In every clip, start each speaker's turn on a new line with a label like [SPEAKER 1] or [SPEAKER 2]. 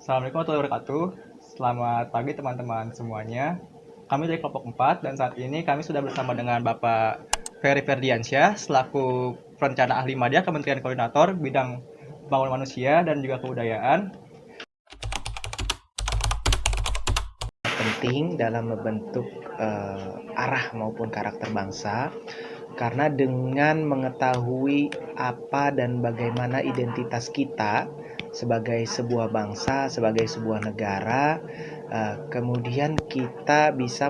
[SPEAKER 1] Assalamualaikum warahmatullahi wabarakatuh. Selamat pagi teman-teman semuanya. Kami dari kelompok 4 dan saat ini kami sudah bersama dengan Bapak Ferry Ferdiansyah selaku perencana ahli media Kementerian Koordinator bidang pembangunan manusia dan juga kebudayaan.
[SPEAKER 2] Penting dalam membentuk arah maupun karakter bangsa, karena dengan mengetahui apa dan bagaimana identitas kita sebagai sebuah bangsa, sebagai sebuah negara, kemudian kita bisa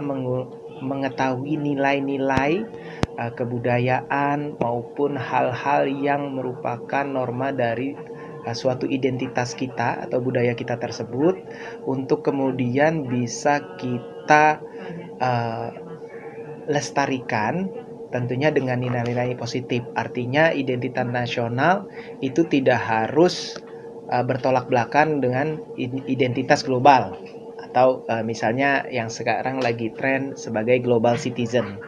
[SPEAKER 2] mengetahui nilai-nilai kebudayaan maupun hal-hal yang merupakan norma dari suatu identitas kita atau budaya kita tersebut, untuk kemudian bisa kita lestarikan tentunya dengan nilai-nilai positif. Artinya identitas nasional itu tidak harus bertolak belakang dengan identitas global, atau misalnya yang sekarang lagi tren sebagai global citizen.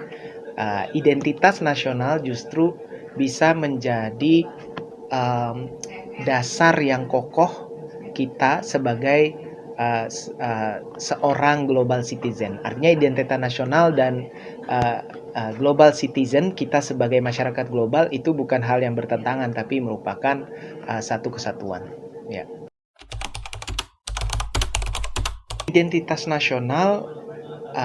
[SPEAKER 2] Identitas nasional justru bisa menjadi dasar yang kokoh kita sebagai seorang global citizen. Artinya identitas nasional dan global citizen kita sebagai masyarakat global itu bukan hal yang bertentangan, tapi merupakan satu kesatuan. Ya. Identitas nasional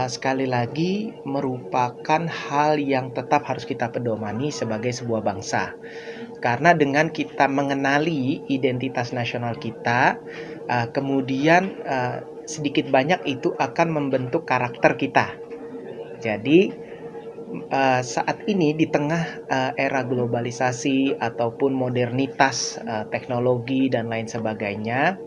[SPEAKER 2] sekali lagi merupakan hal yang tetap harus kita pedomani sebagai sebuah bangsa. Karena dengan kita mengenali identitas nasional kita, kemudian sedikit banyak itu akan membentuk karakter kita. Jadi saat ini di tengah era globalisasi ataupun modernitas teknologi dan lain sebagainya,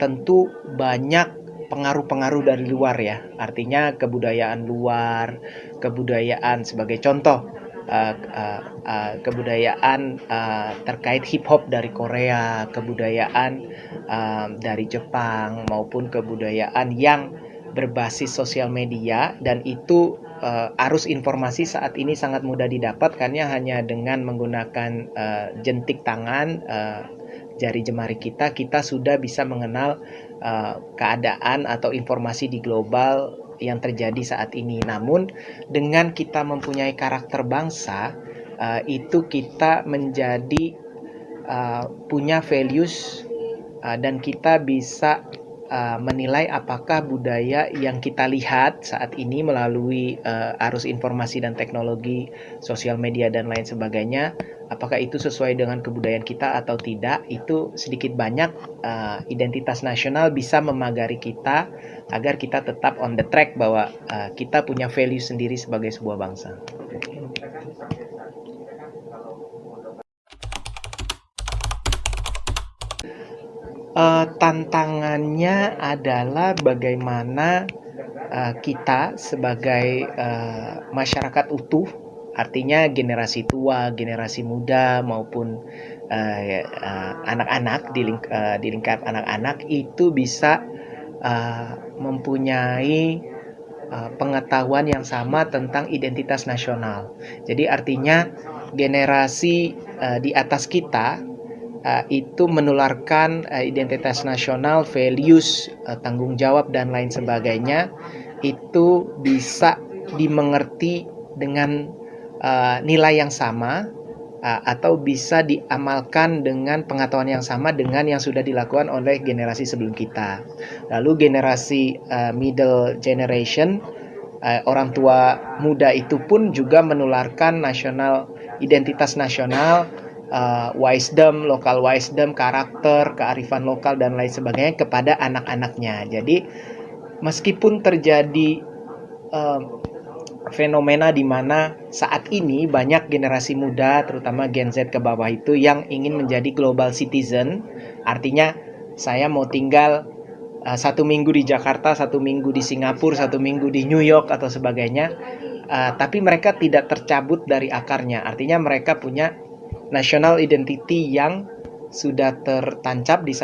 [SPEAKER 2] tentu banyak pengaruh-pengaruh dari luar ya. Artinya kebudayaan luar, kebudayaan sebagai contoh, kebudayaan terkait hip hop dari Korea, kebudayaan dari Jepang, maupun kebudayaan yang berbasis sosial media, dan itu arus informasi saat ini sangat mudah didapatkannya hanya dengan menggunakan jentik tangan, jari jemari kita sudah bisa mengenal keadaan atau informasi di global yang terjadi saat ini. Namun dengan kita mempunyai karakter bangsa, itu kita menjadi punya values, dan kita bisa menilai apakah budaya yang kita lihat saat ini melalui arus informasi dan teknologi sosial media dan lain sebagainya, apakah itu sesuai dengan kebudayaan kita atau tidak. Itu sedikit banyak identitas nasional bisa memagari kita agar kita tetap on the track bahwa kita punya value sendiri sebagai sebuah bangsa. Tantangannya adalah bagaimana kita sebagai masyarakat utuh, artinya generasi tua, generasi muda maupun anak-anak di lingkar anak-anak itu bisa mempunyai pengetahuan yang sama tentang identitas nasional. Jadi artinya generasi di atas kita itu menularkan identitas nasional, values, tanggung jawab dan lain sebagainya, itu bisa dimengerti dengan nilai yang sama, atau bisa diamalkan dengan pengetahuan yang sama dengan yang sudah dilakukan oleh generasi sebelum kita. Lalu generasi middle generation, orang tua muda itu pun juga menularkan identitas nasional, wisdom, local wisdom, karakter, kearifan lokal dan lain sebagainya kepada anak-anaknya. Jadi meskipun terjadi fenomena di mana saat ini banyak generasi muda, terutama Gen Z ke bawah itu, yang ingin menjadi global citizen, artinya saya mau tinggal 1 minggu di Jakarta, 1 minggu di Singapura, 1 minggu di New York atau sebagainya, tapi mereka tidak tercabut dari akarnya. Artinya mereka punya national identity yang sudah tertancap di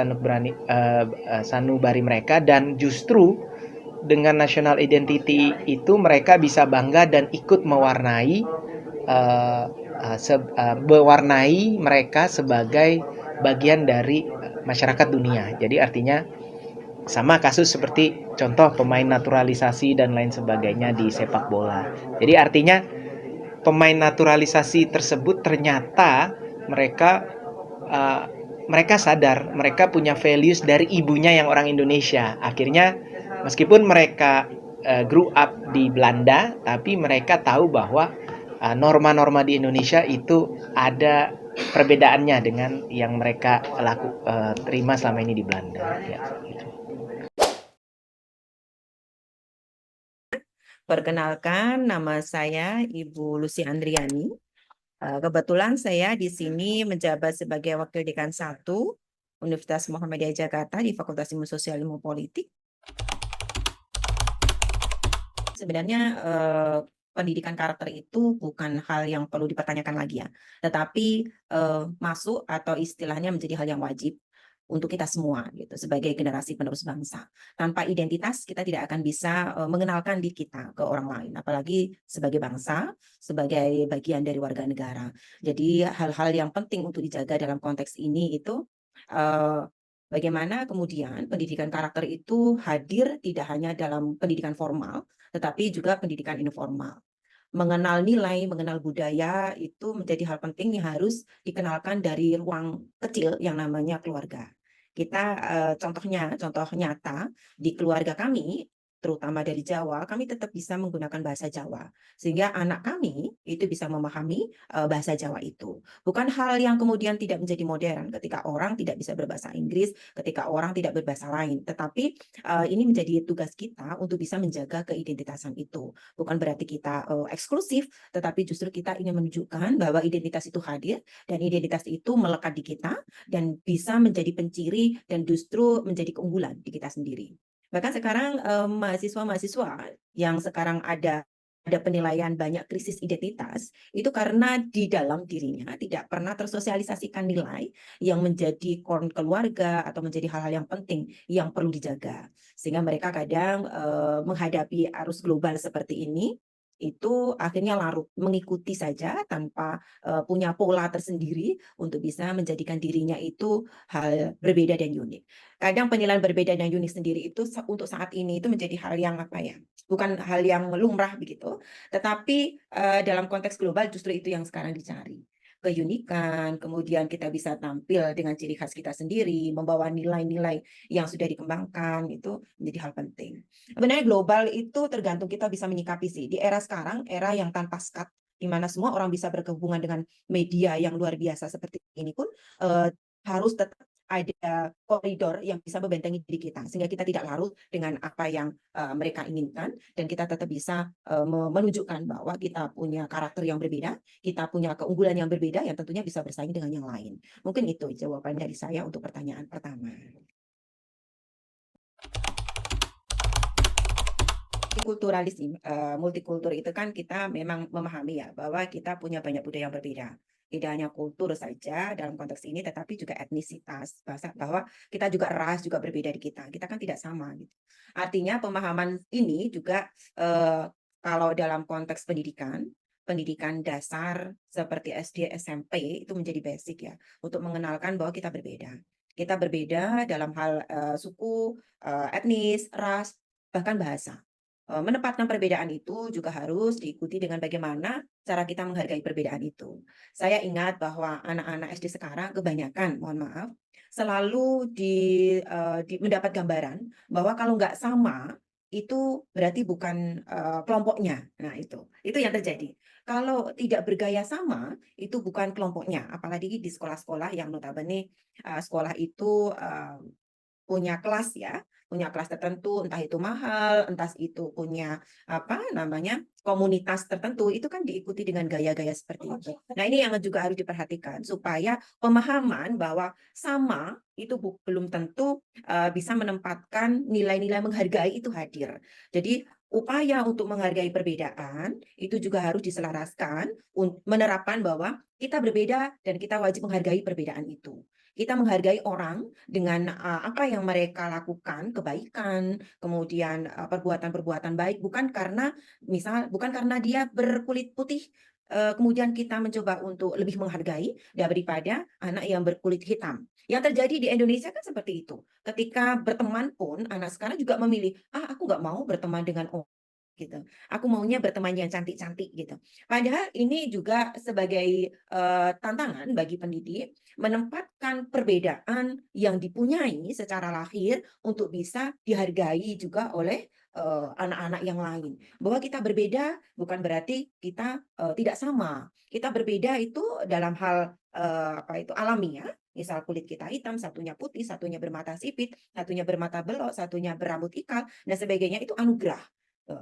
[SPEAKER 2] sanubari mereka, dan justru dengan national identity itu mereka bisa bangga dan ikut mewarnai mereka sebagai bagian dari masyarakat dunia. Jadi artinya sama kasus seperti contoh pemain naturalisasi dan lain sebagainya di sepak bola. Jadi artinya pemain naturalisasi tersebut ternyata mereka uh, mereka sadar mereka punya values dari ibunya yang orang Indonesia. Akhirnya meskipun mereka grew up di Belanda, tapi mereka tahu bahwa norma-norma di Indonesia itu ada perbedaannya dengan yang mereka terima selama ini di Belanda. Ya, gitu.
[SPEAKER 3] Perkenalkan, nama saya Ibu Lucy Andriani. Kebetulan saya di sini menjabat sebagai Wakil Dekan 1 Universitas Muhammadiyah Jakarta di Fakultas Ilmu Sosial Ilmu Politik. Sebenarnya pendidikan karakter itu bukan hal yang perlu dipertanyakan lagi ya, tetapi masuk atau istilahnya menjadi hal yang wajib untuk kita semua gitu sebagai generasi penerus bangsa. Tanpa identitas kita tidak akan bisa mengenalkan diri kita ke orang lain, apalagi sebagai bangsa, sebagai bagian dari warga negara. Jadi hal-hal yang penting untuk dijaga dalam konteks ini itu bagaimana kemudian pendidikan karakter itu hadir tidak hanya dalam pendidikan formal, tetapi juga pendidikan informal. Mengenal nilai, mengenal budaya itu menjadi hal penting yang harus dikenalkan dari ruang kecil yang namanya keluarga. Kita contoh nyata di keluarga kami, terutama dari Jawa, kami tetap bisa menggunakan bahasa Jawa sehingga anak kami itu bisa memahami bahasa Jawa itu. Bukan hal yang kemudian tidak menjadi modern ketika orang tidak bisa berbahasa Inggris, ketika orang tidak berbahasa lain, tetapi ini menjadi tugas kita untuk bisa menjaga keidentitasan itu. Bukan berarti kita eksklusif, tetapi justru kita ingin menunjukkan bahwa identitas itu hadir dan identitas itu melekat di kita dan bisa menjadi penciri dan justru menjadi keunggulan di kita sendiri. Bahkan sekarang mahasiswa-mahasiswa yang sekarang ada penilaian banyak krisis identitas, itu karena di dalam dirinya tidak pernah tersosialisasikan nilai yang menjadi core keluarga atau menjadi hal-hal yang penting yang perlu dijaga. Sehingga mereka kadang menghadapi arus global seperti ini, itu akhirnya larut mengikuti saja tanpa punya pola tersendiri untuk bisa menjadikan dirinya itu hal berbeda dan unik. Kadang penilaian berbeda dan unik sendiri itu untuk saat ini itu menjadi hal yang apa ya, bukan hal yang lumrah begitu, tetapi dalam konteks global justru itu yang sekarang dicari. Keunikan, kemudian kita bisa tampil dengan ciri khas kita sendiri, membawa nilai-nilai yang sudah dikembangkan, itu menjadi hal penting. Sebenarnya global itu tergantung kita bisa menyikapi sih. Di era sekarang, era yang tanpa sekat, di mana semua orang bisa berhubungan dengan media yang luar biasa seperti ini pun harus tetap ada koridor yang bisa membentengi diri kita sehingga kita tidak larut dengan apa yang mereka inginkan dan kita tetap bisa menunjukkan bahwa kita punya karakter yang berbeda, kita punya keunggulan yang berbeda yang tentunya bisa bersaing dengan yang lain. Mungkin itu jawaban dari saya untuk pertanyaan pertama. Multikultur itu kan kita memang memahami ya bahwa kita punya banyak budaya yang berbeda. Tidak hanya kultur saja dalam konteks ini, tetapi juga etnisitas, bahwa kita juga ras juga berbeda di kita. Kita kan tidak sama gitu. Artinya pemahaman ini juga kalau dalam konteks pendidikan dasar seperti SD, SMP itu menjadi basic ya untuk mengenalkan bahwa kita berbeda. Kita berbeda dalam hal suku, etnis, ras, bahkan bahasa. Menempatkan perbedaan itu juga harus diikuti dengan bagaimana cara kita menghargai perbedaan itu. Saya ingat bahwa anak-anak SD sekarang kebanyakan, mohon maaf, selalu mendapat gambaran bahwa kalau nggak sama itu berarti bukan kelompoknya. Nah itu yang terjadi. Kalau tidak bergaya sama itu bukan kelompoknya. Apalagi di sekolah-sekolah yang notabene sekolah itu punya kelas ya, punya kelas tertentu, entah itu mahal, entah itu punya apa namanya komunitas tertentu, itu kan diikuti dengan gaya-gaya seperti itu. Nah ini yang juga harus diperhatikan supaya pemahaman bahwa sama itu belum tentu bisa menempatkan nilai-nilai menghargai itu hadir. Jadi upaya untuk menghargai perbedaan itu juga harus diselaraskan, menerapkan bahwa kita berbeda dan kita wajib menghargai perbedaan itu. Kita menghargai orang dengan apa yang mereka lakukan, kebaikan, kemudian perbuatan-perbuatan baik, bukan karena dia berkulit putih, kemudian kita mencoba untuk lebih menghargai daripada anak yang berkulit hitam. Yang terjadi di Indonesia kan seperti itu. Ketika berteman pun anak sekarang juga memilih, "Ah, aku nggak mau berteman dengan orang," gitu. "Aku maunya berteman yang cantik-cantik," gitu. Padahal ini juga sebagai, tantangan bagi pendidik menempatkan perbedaan yang dipunyai secara lahir untuk bisa dihargai juga oleh, anak-anak yang lain. Bahwa kita berbeda bukan berarti kita, tidak sama. Kita berbeda itu dalam hal, apa itu, alamiah, misal kulit kita hitam, satunya putih, satunya bermata sipit, satunya bermata belok, satunya berambut ikal, dan sebagainya, itu anugerah.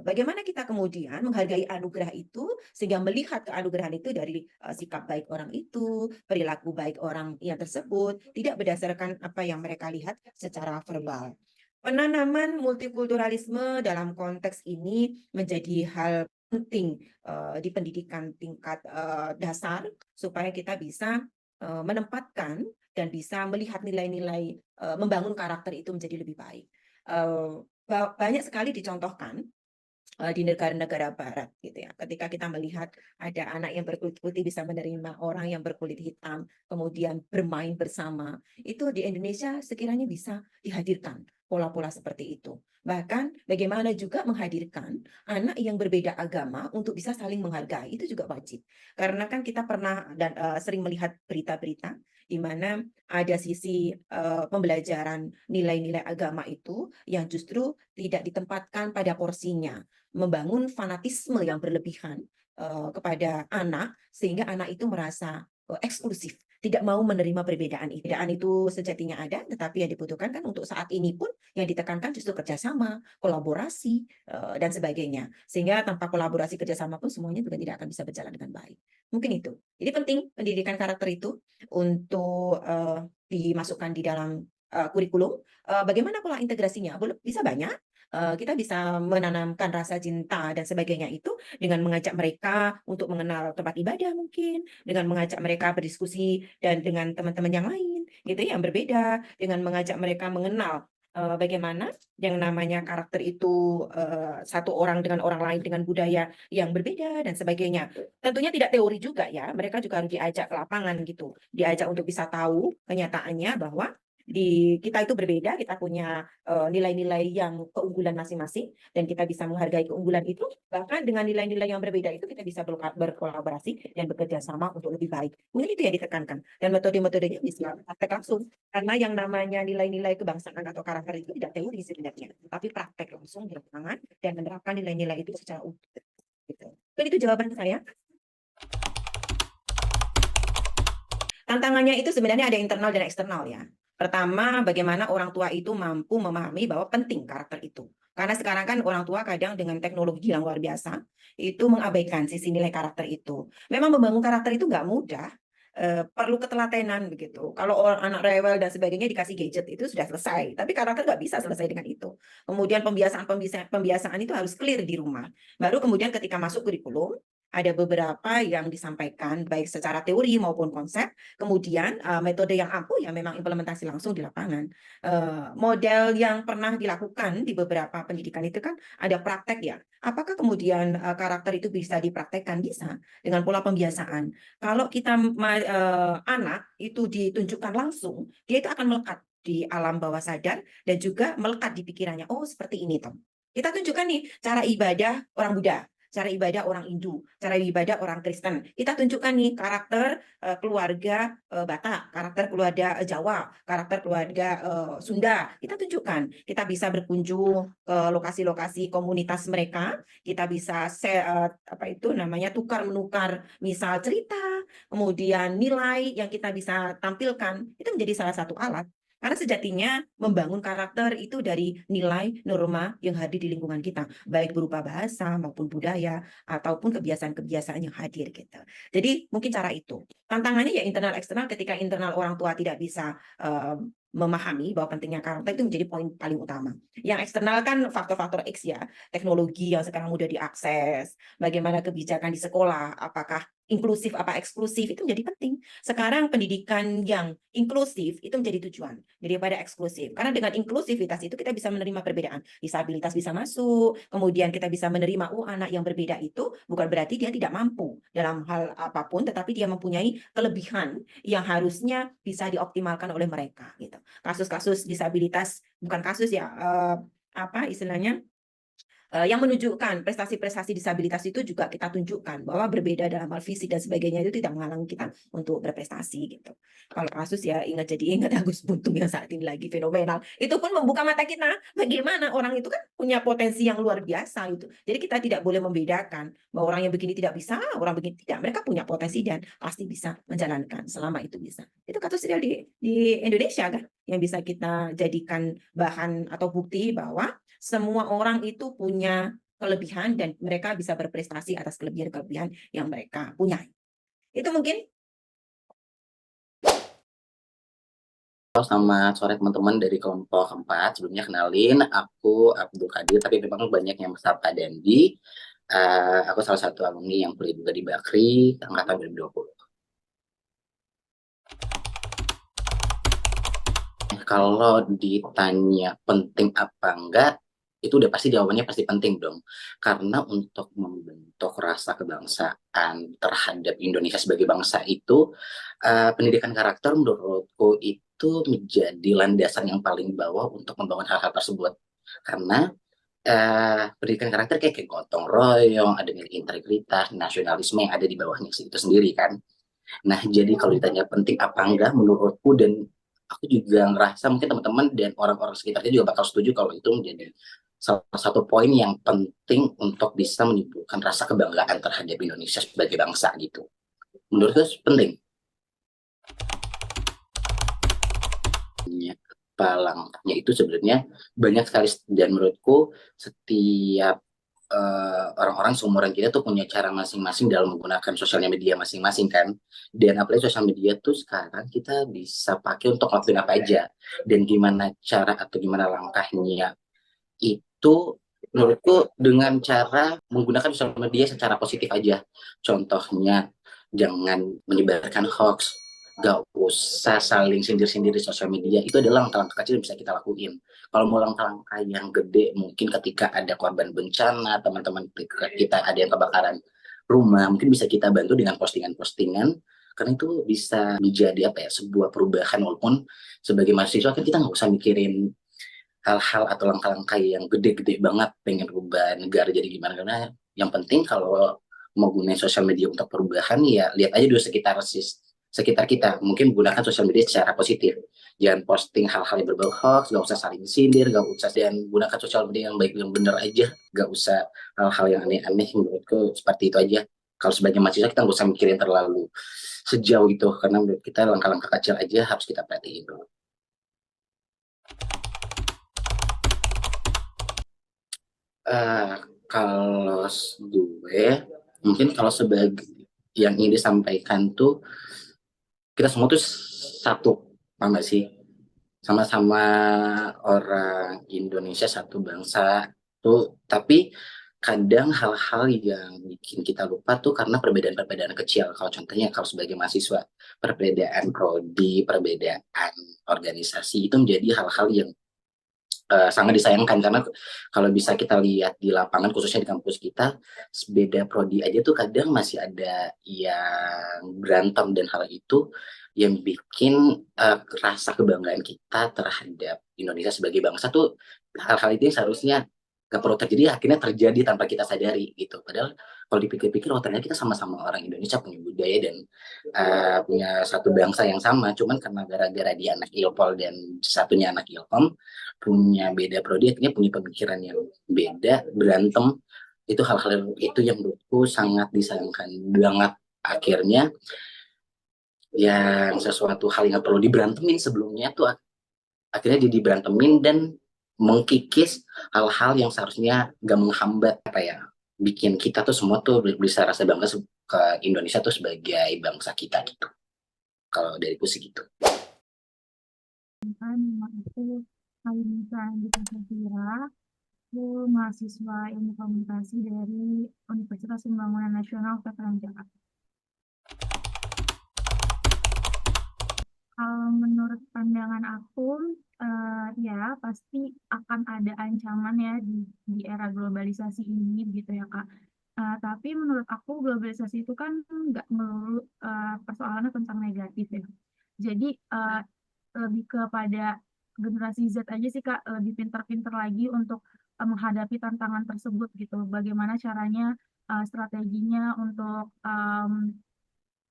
[SPEAKER 3] Bagaimana kita kemudian menghargai anugerah itu, sehingga melihat keanugerahan itu dari, sikap baik orang itu, perilaku baik orang yang tersebut, tidak berdasarkan apa yang mereka lihat secara verbal. Penanaman multikulturalisme dalam konteks ini menjadi hal penting, di pendidikan tingkat, dasar, supaya kita bisa, menempatkan dan bisa melihat nilai-nilai, membangun karakter itu menjadi lebih baik. Banyak sekali dicontohkan di negara-negara barat gitu ya. Ketika kita melihat ada anak yang berkulit putih bisa menerima orang yang berkulit hitam, kemudian bermain bersama, itu di Indonesia sekiranya bisa dihadirkan pola-pola seperti itu. Bahkan bagaimana juga menghadirkan anak yang berbeda agama untuk bisa saling menghargai, itu juga wajib. Karena kan kita pernah dan, sering melihat berita-berita di mana ada sisi, pembelajaran nilai-nilai agama itu yang justru tidak ditempatkan pada porsinya. Membangun fanatisme yang berlebihan, kepada anak, sehingga anak itu merasa, eksklusif, tidak mau menerima perbedaan itu. Perbedaan itu sejatinya ada, tetapi yang dibutuhkan kan untuk saat ini pun yang ditekankan justru kerjasama, kolaborasi, dan sebagainya. Sehingga tanpa kolaborasi kerjasama pun semuanya juga tidak akan bisa berjalan dengan baik. Mungkin itu. Jadi penting pendidikan karakter itu untuk, dimasukkan di dalam, kurikulum. Bagaimana pola integrasinya? Bisa banyak. Kita bisa menanamkan rasa cinta dan sebagainya itu dengan mengajak mereka untuk mengenal tempat ibadah mungkin, dengan mengajak mereka berdiskusi dan dengan teman-teman yang lain gitu ya, yang berbeda, dengan mengajak mereka mengenal, bagaimana yang namanya karakter itu, satu orang dengan orang lain dengan budaya yang berbeda dan sebagainya. Tentunya tidak teori juga ya, mereka juga harus diajak ke lapangan gitu, diajak untuk bisa tahu kenyataannya bahwa di kita itu berbeda, kita punya, nilai-nilai yang keunggulan masing-masing dan kita bisa menghargai keunggulan itu, bahkan dengan nilai-nilai yang berbeda itu kita bisa berkolaborasi dan bekerja sama untuk lebih baik. Mungkin itu yang ditekankan dan metode-metodenya bisa praktek langsung, karena yang namanya nilai-nilai kebangsaan atau karakter itu tidak teori sebenarnya, tapi praktek langsung di lapangan dan menerapkan nilai-nilai itu secara utuh, gitu. Mungkin itu jawaban saya. Tantangannya itu sebenarnya ada internal dan eksternal ya. Pertama, bagaimana orang tua itu mampu memahami bahwa penting karakter itu. Karena sekarang kan orang tua kadang dengan teknologi yang luar biasa, itu mengabaikan sisi nilai karakter itu. Memang membangun karakter itu nggak mudah, perlu ketelatenan begitu. Kalau anak rewel dan sebagainya dikasih gadget itu sudah selesai, tapi karakter nggak bisa selesai dengan itu. Kemudian pembiasaan itu harus clear di rumah. Baru kemudian ketika masuk kurikulum, ada beberapa yang disampaikan baik secara teori maupun konsep, kemudian, metode yang ampuh ya memang implementasi langsung di lapangan. Model yang pernah dilakukan di beberapa pendidikan itu kan ada praktek ya. Apakah kemudian, karakter itu bisa dipraktekkan? Bisa, dengan pola pembiasaan. Kalau kita anak itu ditunjukkan langsung, dia itu akan melekat di alam bawah sadar dan juga melekat di pikirannya, "Oh seperti ini toh." Kita tunjukkan nih cara ibadah orang Buddha, cara ibadah orang Hindu, cara ibadah orang Kristen. Kita tunjukkan nih karakter, keluarga, Batak, karakter keluarga, Jawa, karakter keluarga, Sunda. Kita tunjukkan. Kita bisa berkunjung ke lokasi-lokasi komunitas mereka, kita bisa apa itu namanya, tukar-menukar misal cerita, kemudian nilai yang kita bisa tampilkan, itu menjadi salah satu alat. Karena sejatinya membangun karakter itu dari nilai, norma yang hadir di lingkungan kita, baik berupa bahasa maupun budaya ataupun kebiasaan-kebiasaan yang hadir gitu. Jadi mungkin cara itu. Tantangannya ya internal eksternal, ketika internal orang tua tidak bisa, memahami bahwa pentingnya karakter itu menjadi poin paling utama. Yang eksternal kan faktor-faktor X ya, teknologi yang sekarang mudah diakses, bagaimana kebijakan di sekolah, apakah inklusif apa eksklusif itu menjadi penting. Sekarang pendidikan yang inklusif itu menjadi tujuan daripada eksklusif. Karena dengan inklusivitas itu kita bisa menerima perbedaan. Disabilitas bisa masuk, kemudian kita bisa menerima anak yang berbeda itu bukan berarti dia tidak mampu dalam hal apapun, tetapi dia mempunyai kelebihan yang harusnya bisa dioptimalkan oleh mereka gitu. Kasus-kasus disabilitas bukan kasus ya apa istilahnya yang menunjukkan prestasi-prestasi disabilitas itu juga kita tunjukkan bahwa berbeda dalam hal fisik dan sebagainya itu tidak menghalangi kita untuk berprestasi gitu. Kalau kasus ya ingat Agus Buntung yang saat ini lagi fenomenal. Itu pun membuka mata kita bagaimana orang itu kan punya potensi yang luar biasa itu. Jadi kita tidak boleh membedakan bahwa orang yang begini tidak bisa, orang begini tidak. Mereka punya potensi dan pasti bisa menjalankan selama itu bisa. Itu kasus real di Indonesia kan yang bisa kita jadikan bahan atau bukti bahwa semua orang itu punya kelebihan dan mereka bisa berprestasi atas kelebihan-kelebihan yang mereka punya. Itu mungkin.
[SPEAKER 4] Selamat sore teman-teman dari kelompok 4. Sebelumnya kenalin, aku Abdul Kadir, tapi memang banyak yang bersapa Dandi. Aku salah satu alumni yang kuliah juga di Bakri, angkatan 2020. Kalau ditanya penting apa enggak, itu udah pasti jawabannya pasti penting dong. Karena untuk membentuk rasa kebangsaan terhadap Indonesia sebagai bangsa itu, pendidikan karakter menurutku itu menjadi landasan yang paling bawah untuk membangun hal-hal tersebut. Karena pendidikan karakter kayak gotong royong, ada nilai integritas, nasionalisme yang ada di bawahnya itu sendiri kan. Nah, jadi kalau ditanya penting apa enggak, menurutku dan aku juga ngerasa mungkin teman-teman dan orang-orang sekitarnya juga bakal setuju kalau itu menjadi salah satu poin yang penting untuk bisa menimbulkan rasa kebanggaan terhadap Indonesia sebagai bangsa gitu. Menurutku penting. Palangnya itu sebenarnya banyak sekali dan menurutku setiap orang-orang seumuran kita tuh punya cara masing-masing dalam menggunakan sosial media masing-masing kan. Dan apalagi sosial media tuh sekarang kita bisa pakai untuk ngelakuin apa aja. Dan gimana cara atau gimana langkahnya itu menurutku dengan cara menggunakan sosial media secara positif aja. Contohnya jangan menyebarkan hoax, gak usah saling sindir-sindir di sosial media. Itu adalah langkah-langkah kecil yang bisa kita lakuin. Kalau mau langkah-langkah yang gede, mungkin ketika ada korban bencana, teman-teman kita ada yang kebakaran rumah, mungkin bisa kita bantu dengan postingan-postingan, karena itu bisa menjadi apa ya, sebuah perubahan. Walaupun sebagai mahasiswa kan kita nggak usah mikirin hal-hal atau langkah-langkah yang gede-gede banget pengen rubah negara jadi gimana, karena yang penting kalau mau gunain sosial media untuk perubahan ya lihat aja dulu sekitar kita, mungkin gunakan sosial media secara positif, jangan posting hal-hal yang berbau hoax, gak usah saling sindir, gak usah, dan gunakan sosial media yang baik yang benar aja, gak usah hal-hal yang aneh-aneh. Menurutku seperti itu aja. Kalau sebagai mahasiswa kita nggak usah mikirin terlalu sejauh itu, karena menurut kita langkah-langkah kecil aja harus kita perhatiin dulu. Eh, kalau gue mungkin kalau sebagai yang ingin disampaikan tuh kita semua tuh satu, paham gak sih, sama-sama orang Indonesia, satu bangsa tuh, tapi kadang hal-hal yang bikin kita lupa tuh karena perbedaan-perbedaan kecil. Kalau contohnya kalau sebagai mahasiswa, perbedaan prodi, perbedaan organisasi itu menjadi hal-hal yang sangat disayangkan, karena kalau bisa kita lihat di lapangan khususnya di kampus kita, beda prodi aja tuh kadang masih ada yang berantem, dan hal itu yang bikin rasa kebanggaan kita terhadap Indonesia sebagai bangsa tuh, hal-hal itu yang seharusnya gak perlu terjadi akhirnya terjadi tanpa kita sadari gitu. Padahal kalau dipikir-pikir, oh ternyata kita sama-sama orang Indonesia, punya budaya dan punya satu bangsa yang sama, cuman karena gara-gara dia anak Ilpol dan satunya anak Ilkom, punya beda prodi, akhirnya punya pemikiran yang beda, berantem. Itu hal-hal itu yang menurutku sangat disayangkan banget. Akhirnya yang sesuatu hal yang perlu diberantemin sebelumnya tuh akhirnya jadi berantemin dan mengkikis hal-hal yang seharusnya gak menghambat apa ya, bikin kita tuh semua tuh bisa rasa bangga ke Indonesia tuh sebagai bangsa kita gitu. Kalau dariku sih gitu.
[SPEAKER 5] Nama aku Halimita Andika Safira, aku mahasiswa ilmu komunikasi dari Universitas Pembangunan Nasional Veteran Jakarta. Kalau menurut pandangan aku, ya pasti akan ada ancaman ya di era globalisasi ini gitu ya Kak. Tapi menurut aku globalisasi itu kan nggak melulu persoalannya tentang negatif ya. Jadi lebih kepada generasi Z aja sih Kak, lebih pintar-pintar lagi untuk menghadapi tantangan tersebut gitu. Bagaimana caranya, strateginya untuk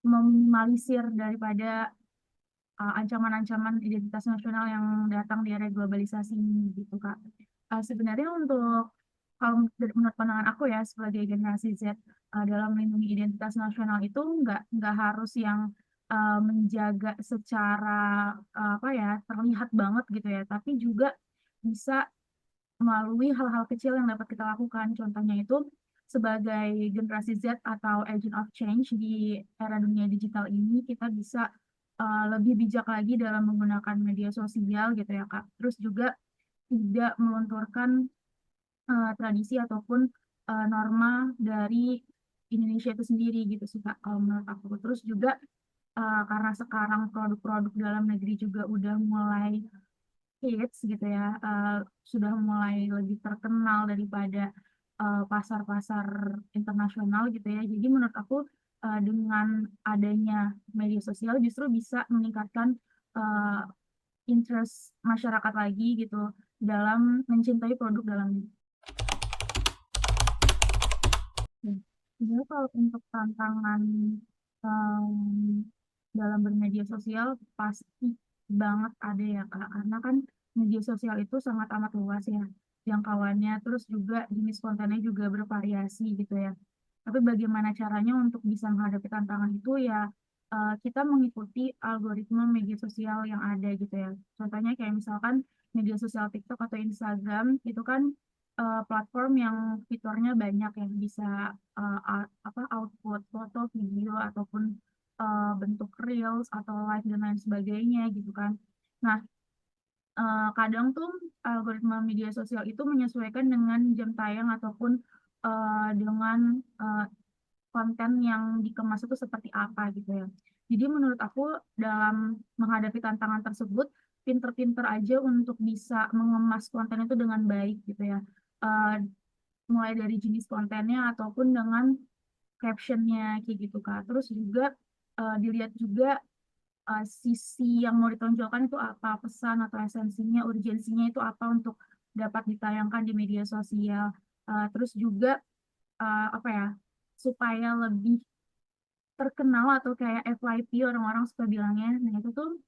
[SPEAKER 5] meminimalisir daripada ancaman-ancaman identitas nasional yang datang di era globalisasi ini gitu Kak. Sebenarnya untuk kalau menurut pandangan aku ya sebagai generasi Z, dalam melindungi identitas nasional itu nggak harus yang menjaga secara apa ya terlihat banget gitu ya, tapi juga bisa melalui hal-hal kecil yang dapat kita lakukan. Contohnya itu sebagai generasi Z atau agent of change di era dunia digital ini, kita bisa lebih bijak lagi dalam menggunakan media sosial gitu ya Kak. Terus juga tidak melunturkan tradisi ataupun norma dari Indonesia itu sendiri gitu sih Kak kalau menurut aku. Terus juga karena sekarang produk-produk dalam negeri juga udah mulai hits gitu ya, sudah mulai lebih terkenal daripada pasar-pasar internasional gitu ya. Jadi menurut aku dengan adanya media sosial justru bisa meningkatkan uh, interest masyarakat lagi gitu dalam mencintai produk dalam negeri. Hmm. Sebenarnya kalau untuk tantangan em, dalam bermedia sosial pasti banget ada ya Kak, karena kan media sosial itu sangat amat luas ya jangkauannya, terus juga jenis kontennya juga bervariasi gitu ya. Tapi bagaimana caranya untuk bisa menghadapi tantangan itu ya kita mengikuti algoritma media sosial yang ada gitu ya. Contohnya kayak misalkan media sosial TikTok atau Instagram itu kan platform yang fiturnya banyak yang bisa apa output foto, video ataupun bentuk reels atau live dan lain sebagainya gitu kan. Nah, kadang tuh algoritma media sosial itu menyesuaikan dengan jam tayang ataupun dengan konten yang dikemas itu seperti apa gitu ya. Jadi menurut aku dalam menghadapi tantangan tersebut, pinter-pinter aja untuk bisa mengemas konten itu dengan baik gitu ya. Eh, Mulai dari jenis kontennya ataupun dengan captionnya kayak gitu Kak. Terus juga dilihat juga sisi yang mau ditonjolkan itu apa, pesan atau esensinya, urgensinya itu apa untuk dapat ditayangkan di media sosial. Terus juga apa ya, supaya lebih terkenal atau kayak FYP orang-orang suka bilangnya. Nah, itu tuh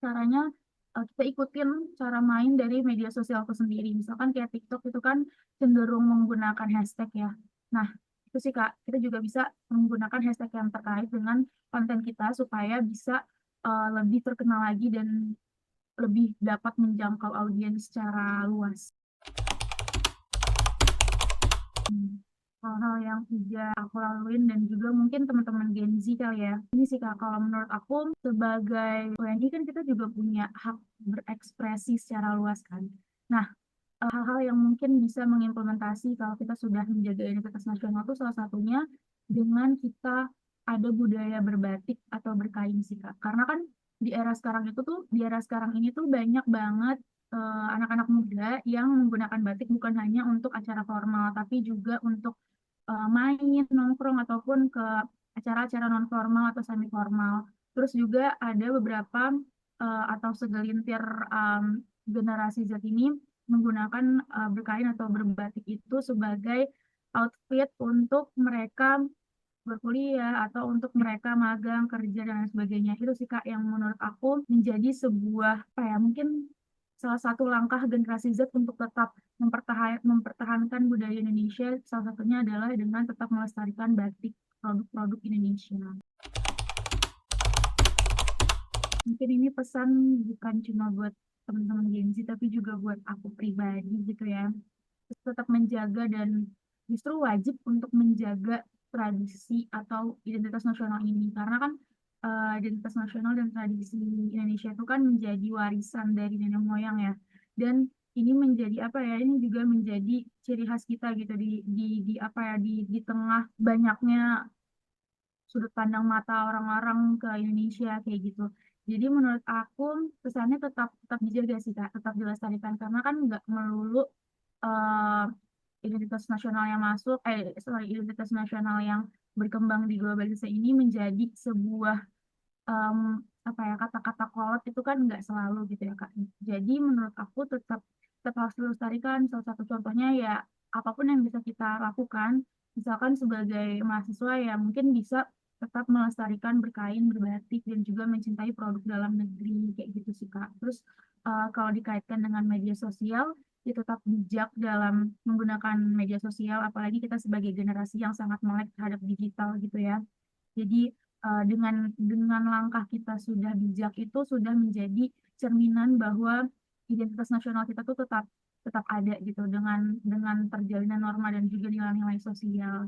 [SPEAKER 5] caranya kita ikutin cara main dari media sosial itu sendiri. Misalkan kayak TikTok itu kan cenderung menggunakan hashtag ya. Nah, itu sih Kak, kita juga bisa menggunakan hashtag yang terkait dengan konten kita supaya bisa lebih terkenal lagi dan lebih dapat menjangkau audiens secara luas. Hmm. Hal-hal yang juga aku laluin dan juga mungkin teman-teman Gen Z kali ya. Ini sih Kak, kalau menurut aku sebagai WNI kan kita juga punya hak berekspresi secara luas kan. Nah, hal-hal yang mungkin bisa mengimplementasi kalau kita sudah menjaga identitas nasional itu salah satunya dengan kita ada budaya berbatik atau berkain sih Kak. Karena kan di era sekarang ini tuh banyak banget anak-anak muda yang menggunakan batik bukan hanya untuk acara formal, tapi juga untuk main, nongkrong, ataupun ke acara-acara non formal atau semi formal. Terus juga ada beberapa atau segelintir generasi Z ini menggunakan berkain atau berbatik itu sebagai outfit untuk mereka berkuliah atau untuk mereka magang kerja dan lain sebagainya. Itu sih Kak yang menurut aku menjadi sebuah apa ya mungkin salah satu langkah generasi Z untuk tetap mempertahankan budaya Indonesia. Salah satunya adalah dengan tetap melestarikan batik produk-produk Indonesia. Mungkin ini pesan bukan cuma buat teman-teman Gen Z tapi juga buat aku pribadi gitu ya. Terus tetap menjaga dan justru wajib untuk menjaga tradisi atau identitas nasional ini karena kan identitas nasional dan tradisi Indonesia itu kan menjadi warisan dari nenek moyang ya, dan ini menjadi apa ya, ini juga menjadi ciri khas kita gitu di apa ya di tengah banyaknya sudut pandang mata orang-orang ke Indonesia kayak gitu. Jadi menurut aku pesannya tetap tetap dijaga sih Kak, tetap dilestarikan karena kan nggak melulu eh, identitas nasional yang masuk, identitas nasional yang berkembang di globalisasi ini menjadi sebuah em, apa ya kata-kata kolot itu kan nggak selalu gitu ya Kak. Jadi menurut aku tetap tetap harus dilestarikan. Salah satu contohnya ya apapun yang bisa kita lakukan, misalkan sebagai mahasiswa ya mungkin bisa tetap melestarikan berkain, berbatik dan juga mencintai produk dalam negeri kayak gitu sih Kak. Terus kalau dikaitkan dengan media sosial, ya tetap bijak dalam menggunakan media sosial, apalagi kita sebagai generasi yang sangat melek terhadap digital gitu ya. Jadi dengan langkah kita sudah bijak itu sudah menjadi cerminan bahwa identitas nasional kita tuh tetap tetap ada gitu dengan terjalinnya norma dan juga nilai-nilai sosial.